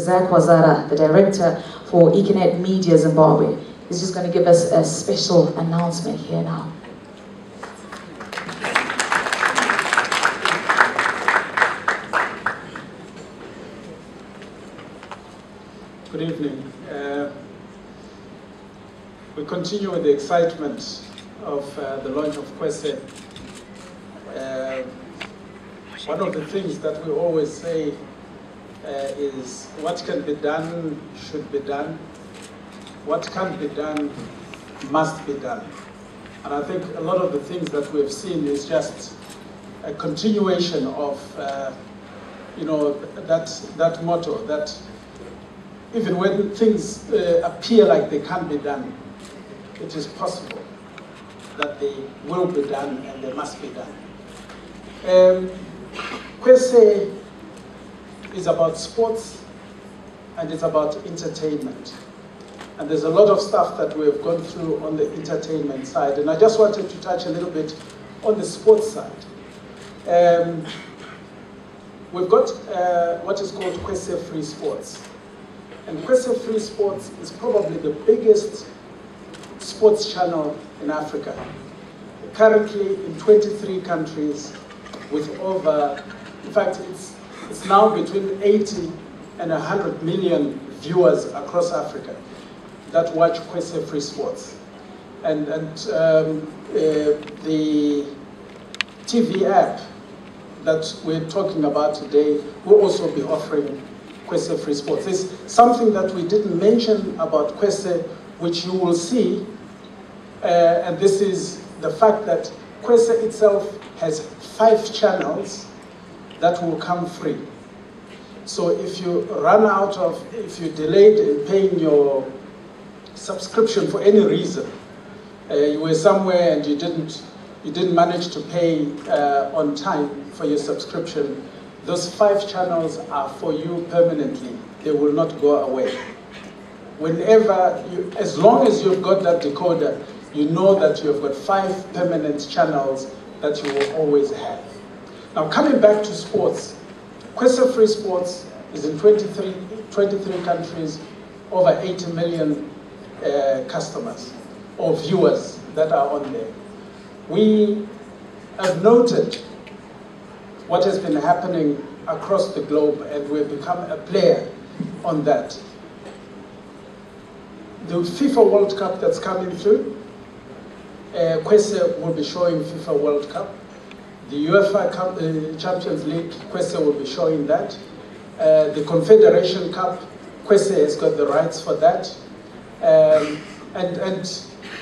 Zach Wazara, the director for Econet Media Zimbabwe. He's just going to give us a special announcement here now. Good evening. We continue with the excitement of the launch of Kwese. One of the things that we always say is what can be done should be done. What can't be done must be done. And I think a lot of the things that we've seen is just a continuation of that motto, that even when things appear like they can't be done, it is possible that they will be done and they must be done. Kwese is about sports and it's about entertainment. And there's a lot of stuff that we've gone through on the entertainment side. And I just wanted to touch a little bit on the sports side. We've got what is called Kwese Free Sports. And Kwese Free Sports is probably the biggest sports channel in Africa. Currently in 23 countries with over, in fact, it's now between 80 and 100 million viewers across Africa that watch Kwese Free Sports. And the TV app that we're talking about today will also be offering Kwese Free Sports. There's something that we didn't mention about Kwese, which you will see, and this is the fact that Kwese itself has 5 channels that will come free. So if you run out of, if you're delayed in paying your subscription for any reason, you were somewhere and you didn't manage to pay on time for your subscription, those 5 channels are for you permanently. They will not go away. Whenever as long as you've got that decoder, you know that you've got 5 permanent channels that you will always have. Now coming back to sports, Kwese Free Sports is in 23 countries, over 80 million customers or viewers that are on there. We have noted what has been happening across the globe and we've become a player on that. The FIFA World Cup that's coming through, Kwese will be showing FIFA World Cup. The UEFA Champions League, Kwese will be showing that. The Confederation Cup, Kwese has got the rights for that. And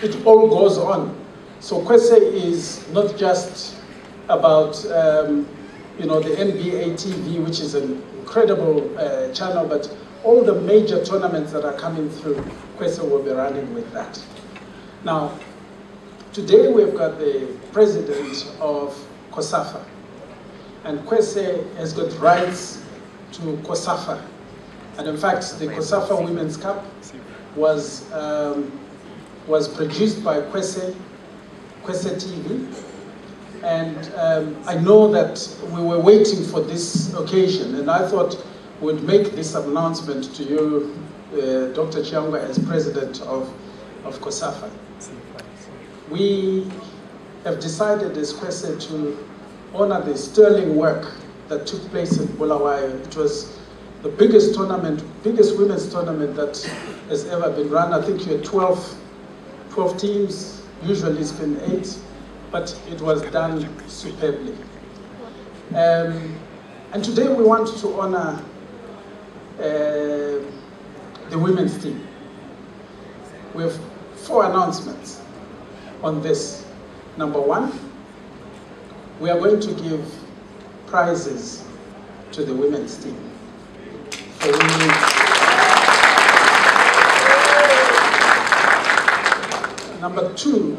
it all goes on. So Kwese is not just about the NBA TV, which is an incredible channel, but all the major tournaments that are coming through, Kwese will be running with that. Now, today we've got the president of COSAFA, and Kwese has got rights to COSAFA. And in fact, the COSAFA Women's Cup was produced by Kwese TV. And I know that we were waiting for this occasion, and I thought we'd make this announcement to you, Dr. Chiangwa, as president of COSAFA. We have decided as Kwese to honor the sterling work that took place in Bulawayo. It was the biggest women's tournament that has ever been run. I think you had 12 teams, usually it's been 8, but it was done superbly. And today we want to honor the women's team. We have 4 announcements on this. Number 1, we are going to give prizes to the women's team. Number 2,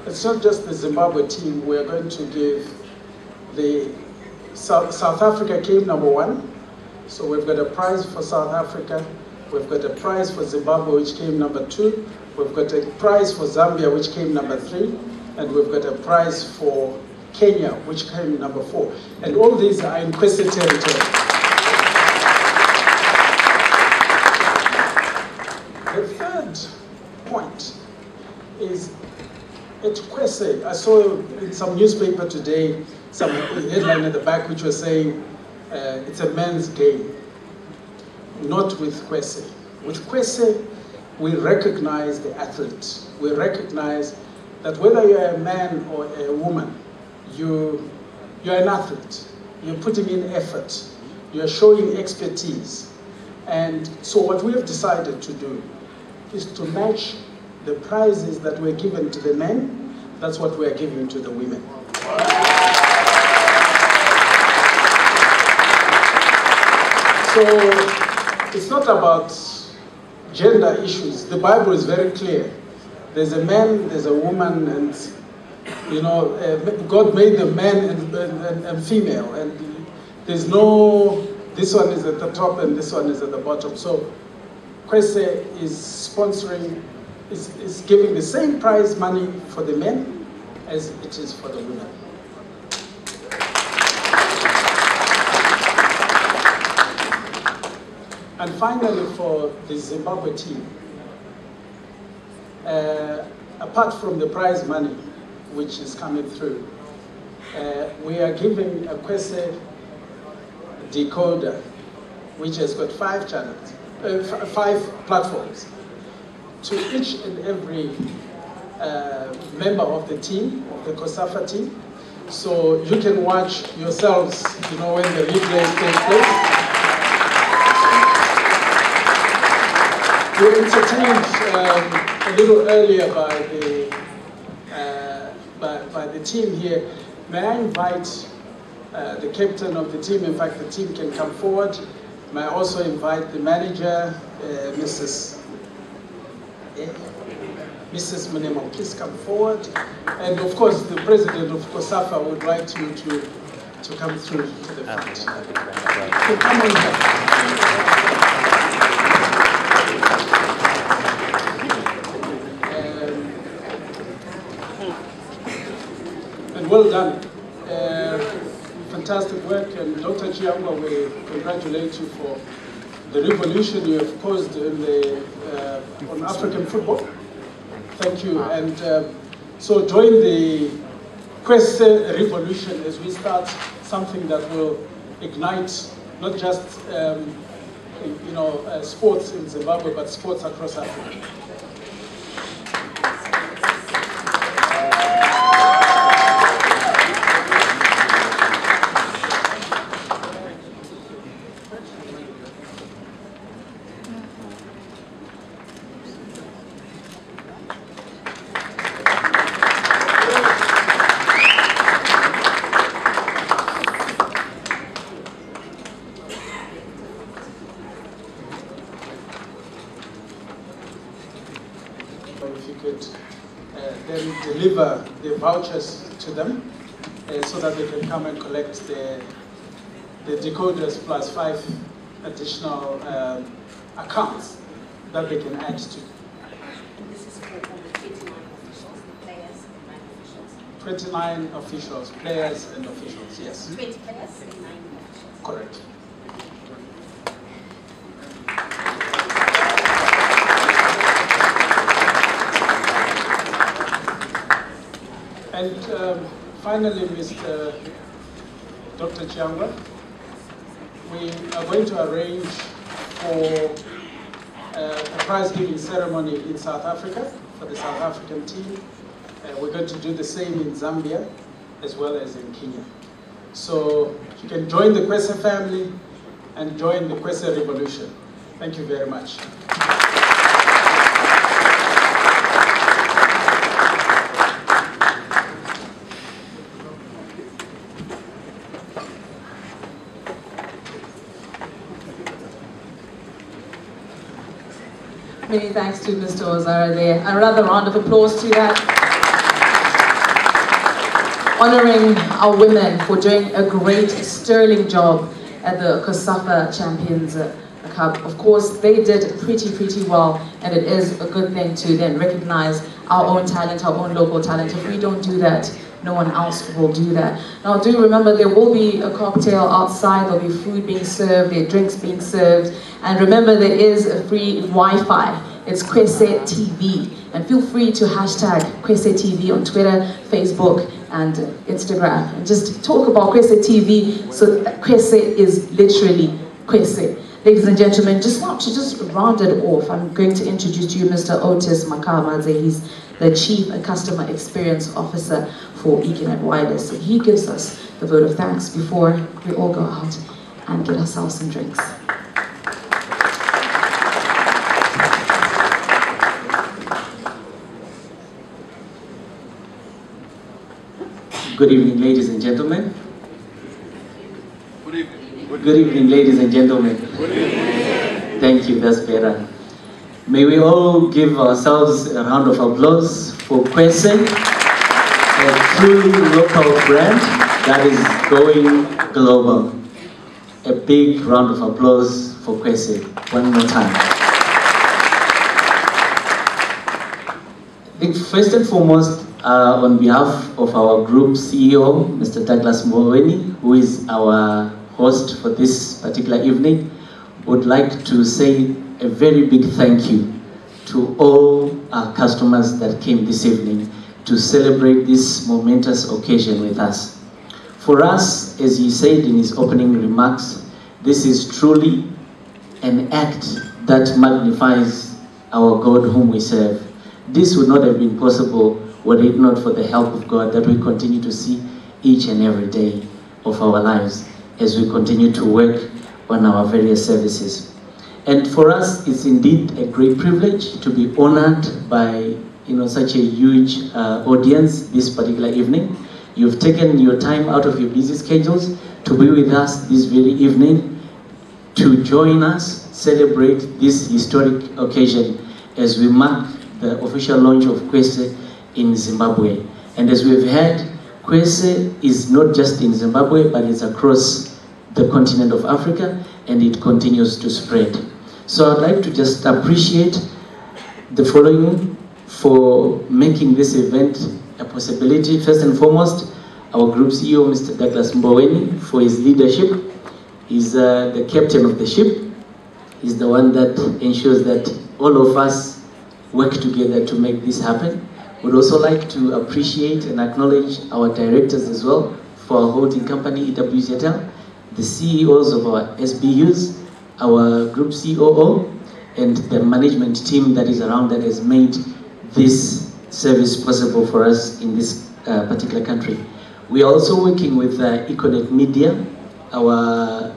it's not just the Zimbabwe team. We are going to give the South Africa came number 1. So we've got a prize for South Africa. We've got a prize for Zimbabwe, which came number 2. We've got a prize for Zambia, which came number 3. And we've got a prize for Kenya, which came number 4. And all these are in Kwese territory. point is at Kwese. I saw in some newspaper today some headline at the back which was saying it's a man's game. Not with Kwese. With Kwese, we recognize the athlete. We recognize that whether you're a man or a woman, you're an athlete. You're putting in effort. You're showing expertise. And so what we have decided to do is to match the prizes that were given to the men. That's what we are giving to the women. So it's not about gender issues. The Bible is very clear. There's a man, there's a woman, and you know, God made the man and female, and there's no, this one is at the top and this one is at the bottom. So Kwese is sponsoring, is giving the same prize money for the men as it is for the women. And finally, for the Zimbabwe team, apart from the prize money which is coming through, we are giving a Kwese decoder which has got 5 channels, 5 platforms to each and every member of the team, of the COSAFA team. So you can watch yourselves, you know, when the replays take place. We were entertained a little earlier by the team here. May I invite the captain of the team? In fact, the team can come forward. May I also invite the manager, Mrs. Munemo, please come forward. And of course, the president of COSAFA would like you to come through to the front. So come on here. Well done. Fantastic work, and Dr. Chiamba, we congratulate you for the revolution you have caused in on African football. Thank you. And so join the Kwese revolution as we start something that will ignite not just you know, sports in Zimbabwe, but sports across Africa. If you could then deliver the vouchers to them so that they can come and collect the decoders plus 5 additional accounts that they can add to. This is for all the 29 officials, players and 9 officials. 29 officials, players and officials, yes. 20 players and 9 officials. Correct. And finally, Mr. Dr. Chiamba, we are going to arrange for a prize-giving ceremony in South Africa for the South African team. We're going to do the same in Zambia as well as in Kenya. So you can join the Kwese family and join the Kwese revolution. Thank you very much. Many thanks to Mr. Ozara there. Another round of applause to that. Honoring our women for doing a great, sterling job at the COSAFA Champions Cup. Of course, they did pretty well, and it is a good thing to then recognize our own talent, our own local talent. If we don't do that, no one else will do that. Now, do remember there will be a cocktail outside, there'll be food being served, there are drinks being served, and remember there is a free Wi-Fi. It's Kwese TV. And feel free to hashtag Kwese TV on Twitter, Facebook, and Instagram. And just talk about Kwese TV so that Kwese is literally Kwese. Ladies and gentlemen, just round it off, I'm going to introduce to you Mr. Otis Makamadze. He's the Chief Customer Experience Officer for Econet Wireless. So he gives us the vote of thanks before we all go out and get ourselves some drinks. Good evening, ladies and gentlemen. Good evening, ladies and gentlemen. Good evening. Thank you, that's better. May we all give ourselves a round of applause for Kwese, a true local brand that is going global. A big round of applause for Kwese, one more time. I think first and foremost, on behalf of our group CEO, Mr. Douglas Mboweni, who is our host for this particular evening, would like to say a very big thank you to all our customers that came this evening to celebrate this momentous occasion with us. For us, as he said in his opening remarks, this is truly an act that magnifies our God whom we serve. This would not have been possible were it not for the help of God that we continue to see each and every day of our lives as we continue to work on our various services. And for us, it's indeed a great privilege to be honored by such a huge audience this particular evening. You've taken your time out of your busy schedules to be with us this very evening, to join us, celebrate this historic occasion as we mark the official launch of Kwese in Zimbabwe. And as we've heard, Kwese is not just in Zimbabwe, but it's across the continent of Africa, and it continues to spread. So I'd like to just appreciate the following for making this event a possibility. First and foremost, our group CEO, Mr. Douglas Mboweni, for his leadership. He's the captain of the ship. He's the one that ensures that all of us work together to make this happen. We'd also like to appreciate and acknowledge our directors as well for our holding company, EWZL, the CEOs of our SBUs, our group COO, and the management team that is around that has made this service possible for us in this particular country. We are also working with Econet Media, our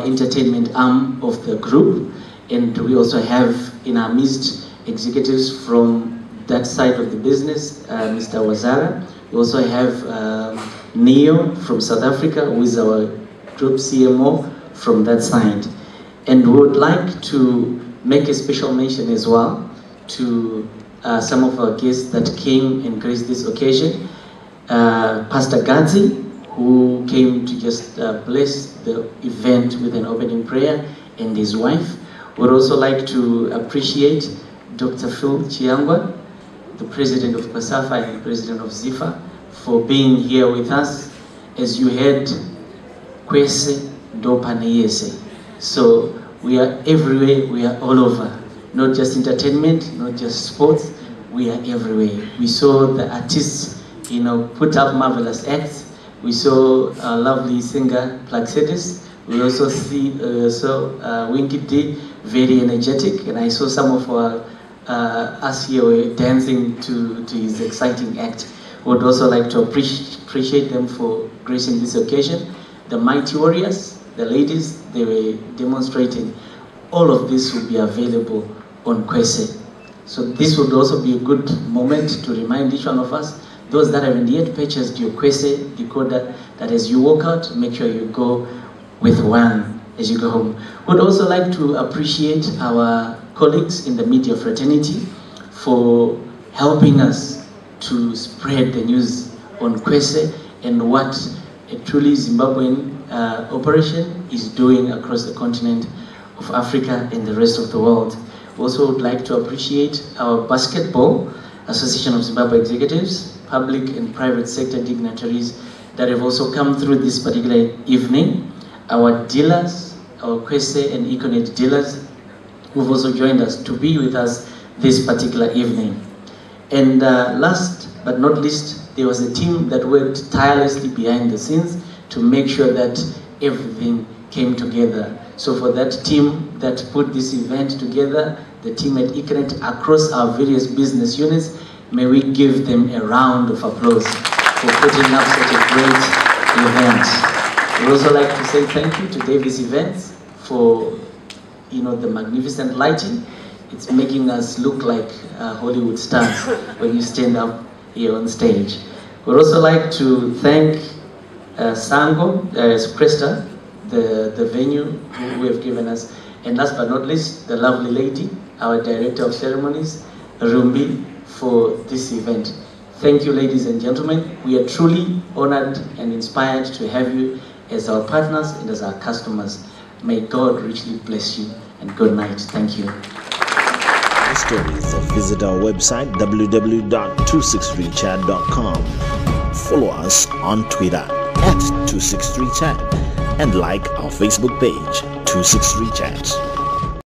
entertainment arm of the group, and we also have in our midst executives from that side of the business, Mr. Wazara. We also have Neo from South Africa, who is our group CMO from that side. And we would like to make a special mention as well to some of our guests that came and graced this occasion. Pastor Gadzi, who came to just bless the event with an opening prayer, and his wife. We'd also like to appreciate Dr. Phil Chiangwa, the president of COSAFA and the president of ZIFA, for being here with us. As you heard, Kwese Dopaneyese. So we are everywhere, we are all over. Not just entertainment, not just sports, we are everywhere. We saw the artists, put up marvelous acts. We saw a lovely singer, Plaxidis. We also saw Winky D, very energetic, and I saw some of our us here were dancing to his exciting act. We would also like to appreciate them for gracing this occasion. The Mighty Warriors, the ladies, they were demonstrating. All of this will be available on Kwese. So this would also be a good moment to remind each one of us, those that haven't yet purchased your Kwese decoder, that as you walk out, make sure you go with one as you go home. We'd also like to appreciate our colleagues in the media fraternity for helping us to spread the news on Kwese and what a truly Zimbabwean operation is doing across the continent of Africa and the rest of the world. We also would like to appreciate our Basketball Association of Zimbabwe Executives, public and private sector dignitaries that have also come through this particular evening, our dealers, our Kwese and Econet dealers, who've also joined us to be with us this particular evening. And last but not least, there was a team that worked tirelessly behind the scenes to make sure that everything came together. So for that team that put this event together, the team at Econet across our various business units, may we give them a round of applause for putting up such a great event. We'd also like to say thank you to Davis Events for the magnificent lighting. It's making us look like Hollywood stars when you stand up here on stage. We'd also like to thank Sango, Presta, the venue who have given us, and last but not least, the lovely lady, our Director of Ceremonies, Rumbi, for this event. Thank you, ladies and gentlemen. We are truly honored and inspired to have you as our partners and as our customers. May God richly bless you, and good night. Thank you. For stories, visit our website www.263chat.com. Follow us on Twitter @263chat and like our Facebook page 263chat.